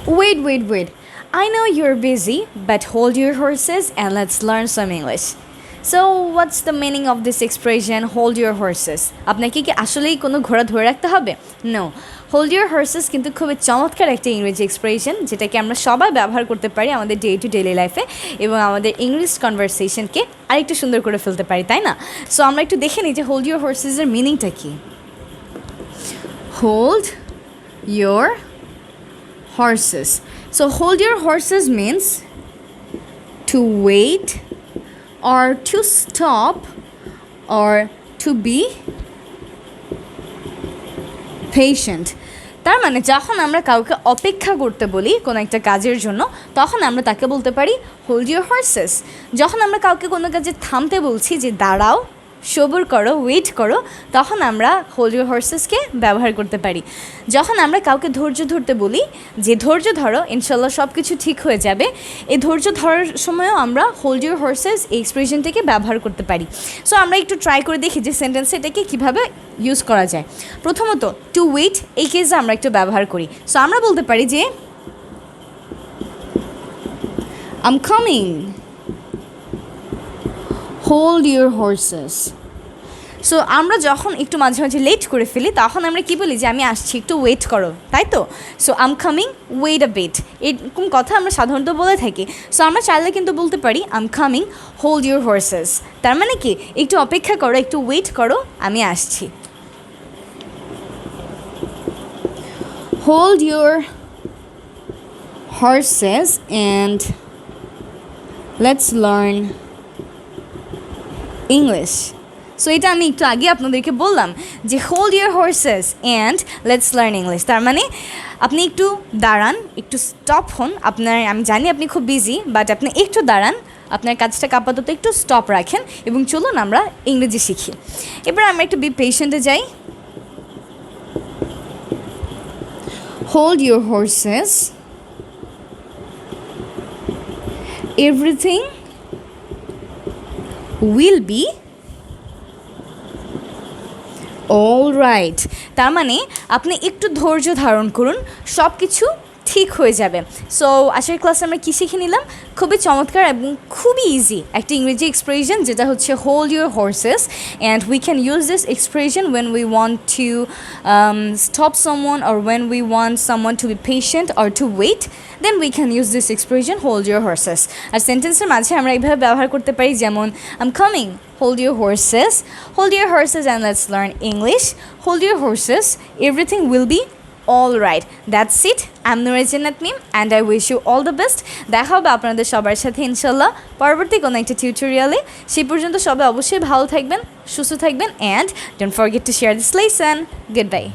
Wait. I know you're busy, but hold your horses and let's learn some English. So, what's the meaning of this expression, hold your horses? আপনাকে কি আসলেই কোনো ঘোড়া ধরে রাখতে হবে? No. Hold your horses কিন্তু খুবই চমৎকার একটা ইংরেজি এক্সপ্রেশন যেটাকে আমরা সবাই ব্যবহার করতে পারি আমাদের ডে টু ডেলি লাইফে এবং আমাদের ইংলিশ কনভারসেশনকে আরেকটু সুন্দর করে ফেলতে পারি, তাই না? সো আমরা একটু দেখে নিই যে হোল্ড ইউর হর্সেসের মিনিংটা কি। Hold your horses. So hold your horses means to wait or to stop or to be patient. তার মানে যখন আমরা কাউকে অপেক্ষা করতে বলি কোনো একটা কাজের জন্য তখন আমরা তাকে বলতে পারি হোল্ড ইউর হর্সেস। যখন আমরা কাউকে কোনো কাজে থামতে বলছি যে দাঁড়াও, সবুর করো, ওয়েট করো, তখন আমরা হোল্ড ইউর হর্সেসকে ব্যবহার করতে পারি। যখন আমরা কাউকে ধৈর্য ধরতে বলি যে ধৈর্য ধরো, ইনশাল্লাহ সব কিছু ঠিক হয়ে যাবে, এই ধৈর্য ধরার সময়ও আমরা হোল্ড ইউর হর্সেস এই এক্সপ্রেশনটাকে ব্যবহার করতে পারি। সো আমরা একটু ট্রাই করে দেখি যে সেন্টেন্সে এটাকে কীভাবে ইউজ করা যায়। প্রথমত টু ওয়েট এই কেসে আমরা একটু ব্যবহার করি। সো আমরা বলতে পারি যে I am coming, hold your horse's. So আমরা যখন একটু মাঝে মাঝে লেট করে ফেলি তখন আমরা কী বলি যে আমি আসছি, একটু ওয়েট করো, তাই তো? So I am coming, wait a bit, এরকম কথা আমরা সাধারণত বলে থাকি। সো আমরা চাইলে কিন্তু বলতে পারি I am coming, hold your horse's. তার মানে কি একটু অপেক্ষা করো, একটু ওয়েট করো, আমি আসছি। Hold your horses and let's learn English. So এটা আমি একটু আগে আপনাদেরকে বললাম যে hold your horses and let's learn English. তার মানে আপনি একটু দাঁড়ান, একটু স্টপ হন। আমি জানি আপনি খুব বিজি, বাট আপনি একটু দাঁড়ান, আপনার কাজটাকে আপাতত একটু স্টপ রাখেন এবং চলুন আমরা ইংরেজি শিখি। এবার আমরা একটু বি পেশেন্টে যাই। Hold your horse's, everything will be all right. তার মানে আপনি একটু ধৈর্য ধারণ করুন, সব কিছু ঠিক হয়ে যাবে। সো আজকের ক্লাসে আমরা কী শিখে নিলাম? খুবই চমৎকার এবং খুবই ইজি একটা ইংরেজি এক্সপ্রেশন যেটা হচ্ছে hold your horses, and we can use this expression when we want to stop someone or when we want someone to be patient or to wait, then we can use this expression hold your horses. আর সেন্টেন্সের মাঝে আমরা এইভাবে ব্যবহার করতে পারি, যেমন I am coming, hold your horses and let's learn English. Hold your horses, everything will be all right. That's it. I'm Noore Jannat Meem and I wish you all the best. দেখা হবে আপনাদের সবার সাথে ইনশাল্লাহ পরবর্তী কোনো একটা টিউটোরিয়ালে। সেই পর্যন্ত সবাই অবশ্যই ভালো থাকবেন, সুস্থ থাকবেন, and don't forget to share this lesson. Goodbye.